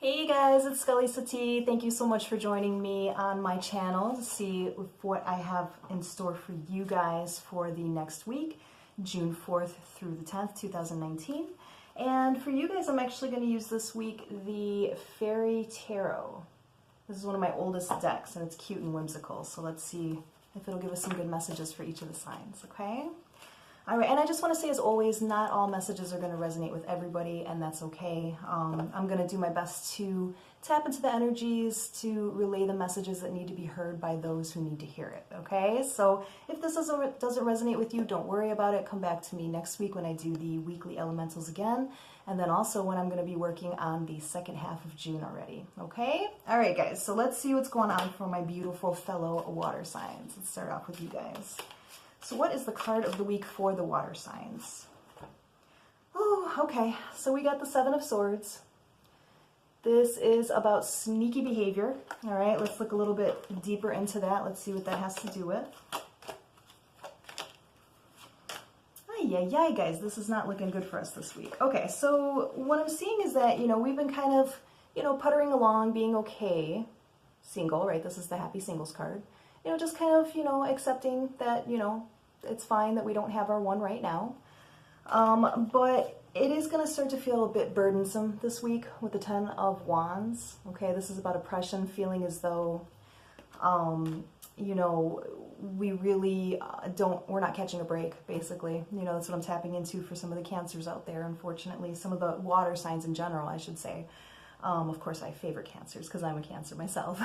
Hey guys, it's Scully Sati. Thank you so much for joining me on my channel to see what I have in store for you guys for the next week, June 4th through the 10th, 2019. And for you guys, I'm actually going to use this week the Fairy Tarot. This is one of my oldest decks and it's cute and whimsical. So let's see if it'll give us some good messages for each of the signs, okay? All right, and I just want to say, as always, not all messages are going to resonate with everybody, and that's okay. I'm going to do my best to tap into the energies to relay the messages that need to be heard by those who need to hear it, okay? So if this doesn't resonate with you, don't worry about it. Come back to me next week when I do the weekly elementals again, and then also when I'm going to be working on the second half of June already, okay? All right, guys, so let's see what's going on for my beautiful fellow water signs. Let's start off with you guys. So what is the card of the week for the water signs? Oh, okay. So we got the Seven of Swords. This is about sneaky behavior. All right, let's look a little bit deeper into that. Let's see what that has to do with. Yeah, guys, this is not looking good for us this week. Okay, so what I'm seeing is that, we've been kind of, puttering along, being okay, single, right? This is the happy singles card. Just kind of, accepting that, it's fine that we don't have our one right now. But it is going to start to feel a bit burdensome this week with the Ten of Wands. Okay, this is about oppression, feeling as though, we really we're not catching a break, basically. That's what I'm tapping into for some of the Cancers out there, unfortunately. Some of the water signs in general, I should say. Of course, I favor Cancers because I'm a Cancer myself.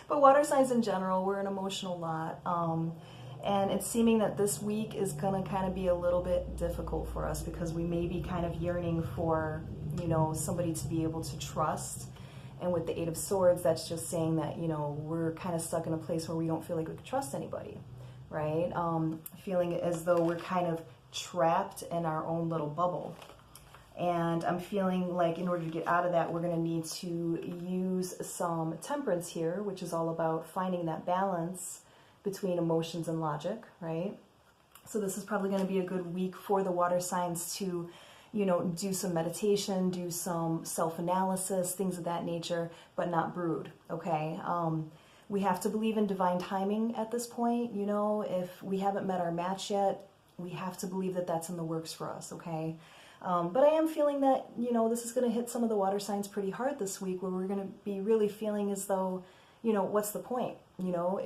But water signs in general, we're an emotional lot. And it's seeming that this week is going to kind of be a little bit difficult for us because we may be kind of yearning for, somebody to be able to trust. And with the Eight of Swords, that's just saying that, we're kind of stuck in a place where we don't feel like we can trust anybody, right? Feeling as though we're kind of trapped in our own little bubble. And I'm feeling like in order to get out of that, we're going to need to use some temperance here, which is all about finding that balance between emotions and logic, right? So this is probably going to be a good week for the water signs to, do some meditation, do some self-analysis, things of that nature, but not brood, okay? We have to believe in divine timing at this point. If we haven't met our match yet, we have to believe that that's in the works for us, okay? But I am feeling that, this is going to hit some of the water signs pretty hard this week, where we're going to be really feeling as though, what's the point?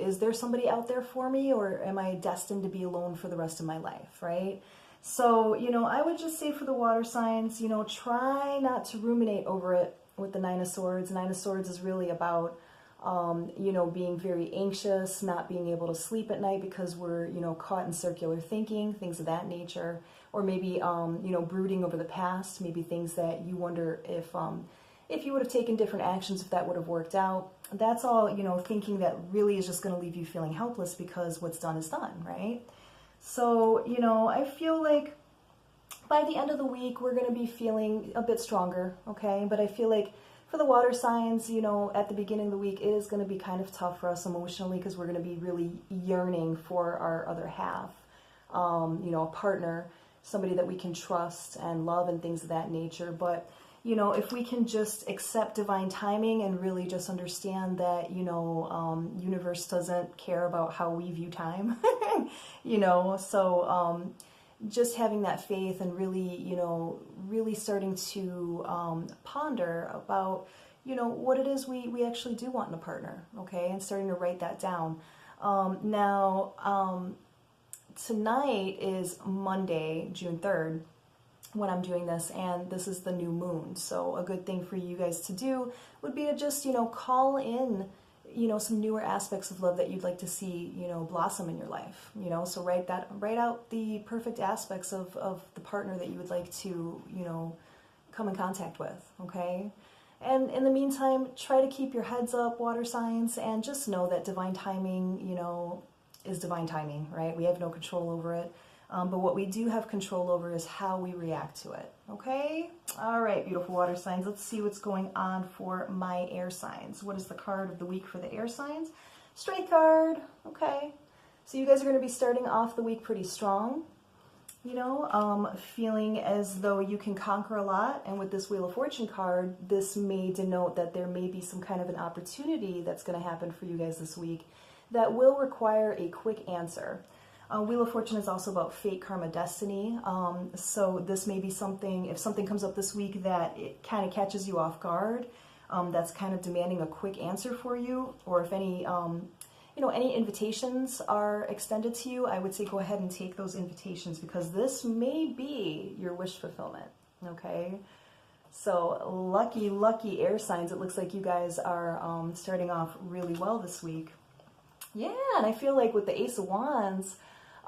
Is there somebody out there for me, or am I destined to be alone for the rest of my life, right? So, I would just say for the water signs, try not to ruminate over it with the Nine of Swords. Nine of Swords is really about, being very anxious, not being able to sleep at night because we're, caught in circular thinking, things of that nature. Or maybe, brooding over the past, maybe things that you wonder if you would have taken different actions, if that would have worked out. That's all, thinking that really is just going to leave you feeling helpless because what's done is done, right? So, I feel like by the end of the week, we're going to be feeling a bit stronger, okay? But I feel like for the water signs, at the beginning of the week, it is going to be kind of tough for us emotionally because we're going to be really yearning for our other half, a partner, somebody that we can trust and love and things of that nature. But, if we can just accept divine timing and really just understand that, universe doesn't care about how we view time, so just having that faith and really, really starting to ponder about, what it is we actually do want in a partner, okay, and starting to write that down. Tonight is Monday, June 3rd, when I'm doing this, and this is the new moon. So a good thing for you guys to do would be to just, call in, some newer aspects of love that you'd like to see, blossom in your life, so write out the perfect aspects of the partner that you would like to, come in contact with, okay? And in the meantime, try to keep your heads up, water signs, and just know that divine timing, is divine timing, right? We have no control over it. But what we do have control over is how we react to it, okay? All right, beautiful water signs. Let's see what's going on for my air signs. What is the card of the week for the air signs? Strength card, okay. So you guys are going to be starting off the week pretty strong. you know, feeling as though you can conquer a lot. And with this Wheel of Fortune card, this may denote that there may be some kind of an opportunity that's going to happen for you guys this week that will require a quick answer. Wheel of Fortune is also about fate, karma, destiny. So this may be something, if something comes up this week that it kind of catches you off guard, that's kind of demanding a quick answer for you, or if any, you know, any invitations are extended to you, I would say go ahead and take those invitations, because this may be your wish fulfillment, okay? So lucky, lucky air signs. It looks like you guys are starting off really well this week. Yeah, and I feel like with the Ace of Wands,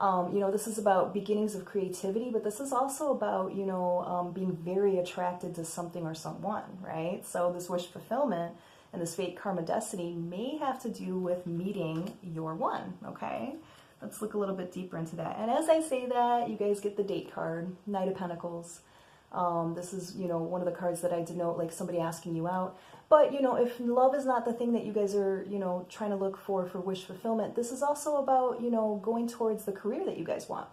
you know, this is about beginnings of creativity, but this is also about, you know, being very attracted to something or someone, right? So this wish fulfillment and this fate, karma, destiny may have to do with meeting your one, okay? Let's look a little bit deeper into that. And as I say that, you guys get the date card, Knight of Pentacles. This is, you know, one of the cards that I denote like somebody asking you out. But, you know, if love is not the thing that you guys are, you know, trying to look for wish fulfillment, this is also about, you know, going towards the career that you guys want.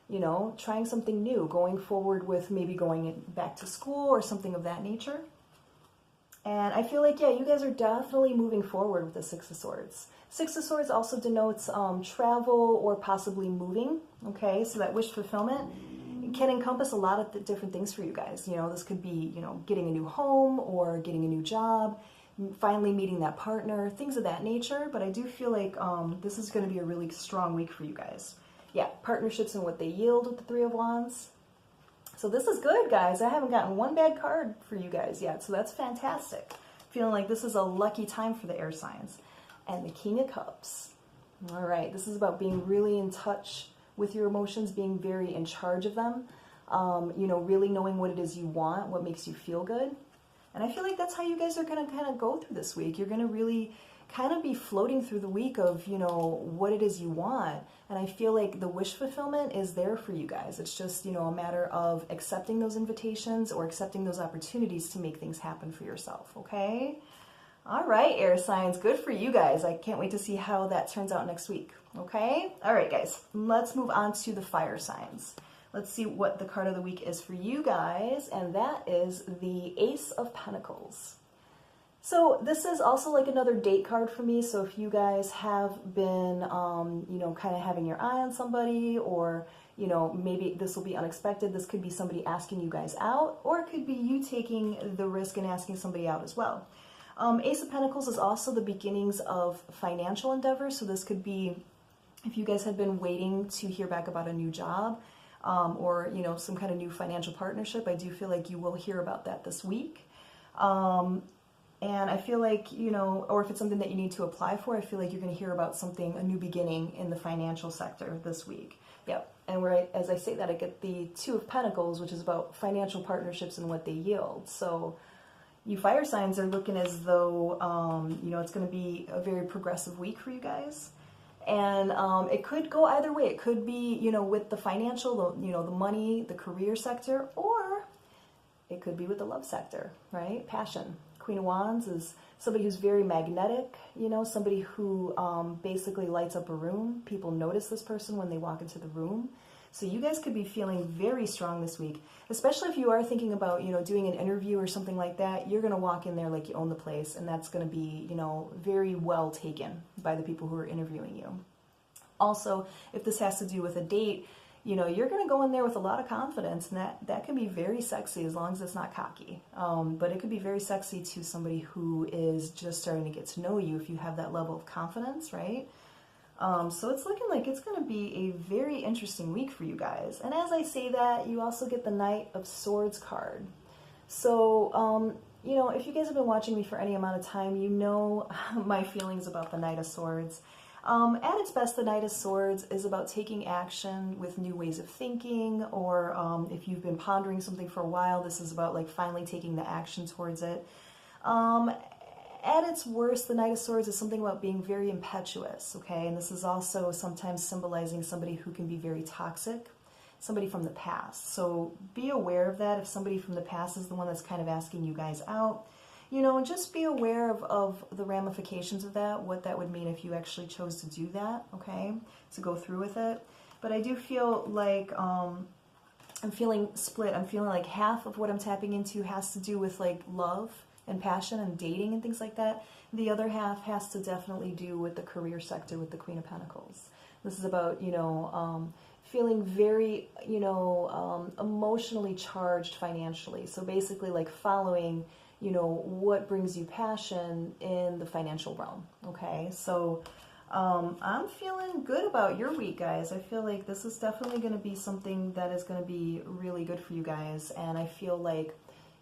You know, trying something new, going forward with maybe going back to school or something of that nature. And I feel like, yeah, you guys are definitely moving forward with the Six of Swords. Six of Swords also denotes travel or possibly moving, okay? So that wish fulfillment can encompass a lot of different things for you guys. You know, this could be, you know, getting a new home or getting a new job, finally meeting that partner, things of that nature. But I do feel like this is going to be a really strong week for you guys. Yeah, partnerships and what they yield with the Three of Wands. So this is good, guys. I haven't gotten one bad card for you guys yet, so that's fantastic. Feeling like this is a lucky time for the air signs. And the King of Cups. All right, this is about being really in touch with your emotions, being very in charge of them, you know, really knowing what it is you want, what makes you feel good. And I feel like that's how you guys are going to kind of go through this week. You're going to really kind of be floating through the week of, you know, what it is you want. And I feel like the wish fulfillment is there for you guys. It's just, you know, a matter of accepting those invitations or accepting those opportunities to make things happen for yourself, okay? All right, air signs, good for you guys. I can't wait to see how that turns out next week, okay? All right, guys, let's move on to the fire signs. Let's see what the card of the week is for you guys, and that is the Ace of Pentacles. So this is also like another date card for me. So if you guys have been, you know, kind of having your eye on somebody, or, you know, maybe this will be unexpected. This could be somebody asking you guys out, or it could be you taking the risk and asking somebody out as well. Ace of Pentacles is also the beginnings of financial endeavors. So this could be if you guys have been waiting to hear back about a new job, or, you know, some kind of new financial partnership. I do feel like you will hear about that this week. And I feel like, you know, or if it's something that you need to apply for, I feel like you're going to hear about something, a new beginning in the financial sector this week. Yep. And where as I say that, I get the Two of Pentacles, which is about financial partnerships and what they yield. So you fire signs are looking as though, you know, it's going to be a very progressive week for you guys. And it could go either way. It could be, you know, with the financial, you know, the money, the career sector, or it could be with the love sector, right? Passion. Queen of Wands is somebody who's very magnetic, you know, somebody who basically lights up a room. People notice this person when they walk into the room. So you guys could be feeling very strong this week, especially if you are thinking about, you know, doing an interview or something like that. You're going to walk in there like you own the place, and that's going to be, you know, very well taken by the people who are interviewing you. Also, if this has to do with a date, you know, you're going to go in there with a lot of confidence, and that can be very sexy as long as it's not cocky. But it could be very sexy to somebody who is just starting to get to know you if you have that level of confidence, right? So it's looking like it's going to be a very interesting week for you guys. And as I say that, you also get the Knight of Swords card. So, you know, if you guys have been watching me for any amount of time, you know my feelings about the Knight of Swords. At its best, the Knight of Swords is about taking action with new ways of thinking, or if you've been pondering something for a while, this is about like finally taking the action towards it. At its worst, the Knight of Swords is something about being very impetuous, okay? And this is also sometimes symbolizing somebody who can be very toxic, somebody from the past. So be aware of that. If somebody from the past is the one that's kind of asking you guys out, you know, and just be aware of the ramifications of that, what that would mean if you actually chose to do that, okay, to go through with it. But I do feel like, I'm feeling split. I'm feeling like half of what I'm tapping into has to do with like love and passion and dating and things like that. The other half has to definitely do with the career sector with the Queen of Pentacles. This is about, feeling very, emotionally charged financially. So basically like following, what brings you passion in the financial realm. Okay, so I'm feeling good about your week, guys. I feel like this is definitely going to be something that is going to be really good for you guys. And I feel like,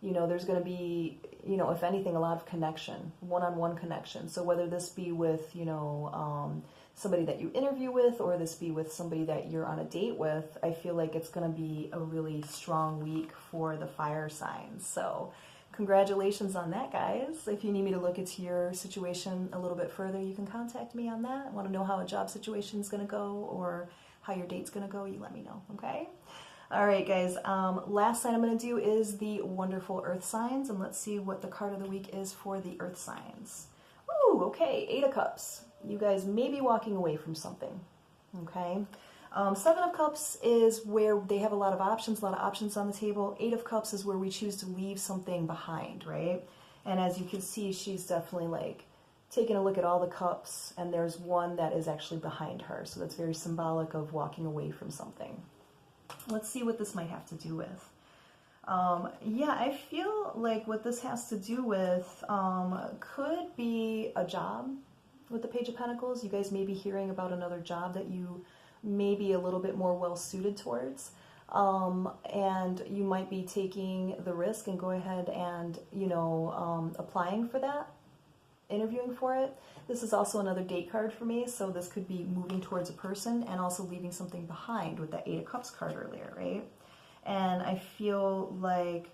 there's going to be, if anything, a lot of connection, one-on-one connection. So whether this be with, somebody that you interview with, or this be with somebody that you're on a date with, I feel like it's going to be a really strong week for the fire signs. So congratulations on that, guys. If you need me to look into your situation a little bit further, you can contact me on that. Want to know how a job situation is going to go or how your date's going to go, you let me know, okay? All right, guys. Last sign I'm going to do is the wonderful earth signs, and let's see what the card of the week is for the earth signs. Ooh, okay, 8 of Cups. You guys may be walking away from something, okay? 7 of Cups is where they have a lot of options on the table. 8 of Cups is where we choose to leave something behind, right? And as you can see, she's definitely like taking a look at all the cups, and there's one that is actually behind her. So that's very symbolic of walking away from something. Let's see what this might have to do with. Yeah, I feel like what this has to do with could be a job with the Page of Pentacles. You guys may be hearing about another job that you may be a little bit more well suited towards. And you might be taking the risk and go ahead and, applying for that, interviewing for it. This is also another date card for me, so this could be moving towards a person and also leaving something behind with that 8 of Cups card earlier, right? And I feel like,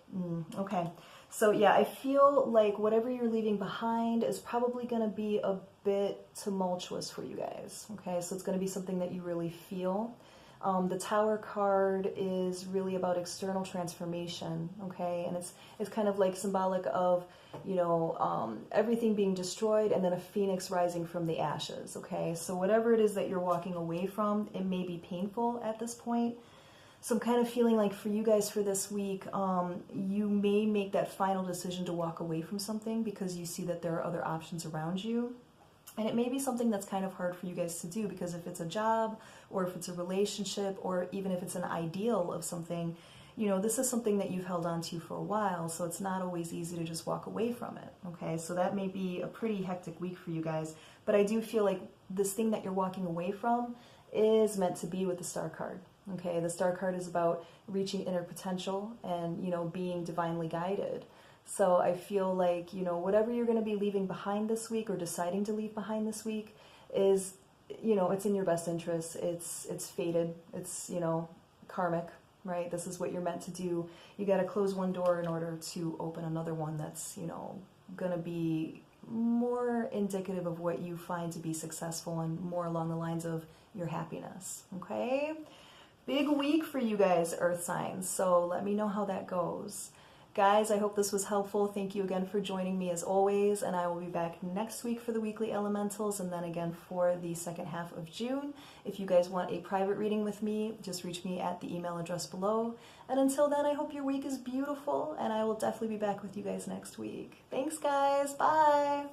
okay. So yeah, I feel like whatever you're leaving behind is probably going to be a bit tumultuous for you guys, okay? So it's going to be something that you really feel. The Tower card is really about external transformation, okay? And it's kind of like symbolic of, everything being destroyed and then a phoenix rising from the ashes, okay? So whatever it is that you're walking away from, it may be painful at this point. So I'm kind of feeling like for you guys for this week, you may make that final decision to walk away from something because you see that there are other options around you. And it may be something that's kind of hard for you guys to do, because if it's a job or if it's a relationship or even if it's an ideal of something, this is something that you've held on to for a while, so it's not always easy to just walk away from it, okay? So that may be a pretty hectic week for you guys, but I do feel like this thing that you're walking away from is meant to be with the Star card, okay? The Star card is about reaching inner potential and, being divinely guided. So I feel like, whatever you're going to be leaving behind this week or deciding to leave behind this week is, it's in your best interest. It's fated. It's, karmic, right? This is what you're meant to do. You got to close one door in order to open another one that's, going to be more indicative of what you find to be successful and more along the lines of your happiness, okay? Big week for you guys, earth signs. So let me know how that goes. Guys, I hope this was helpful. Thank you again for joining me as always, and I will be back next week for the weekly elementals and then again for the second half of June. If you guys want a private reading with me, just reach me at the email address below. And until then, I hope your week is beautiful, and I will definitely be back with you guys next week. Thanks, guys. Bye.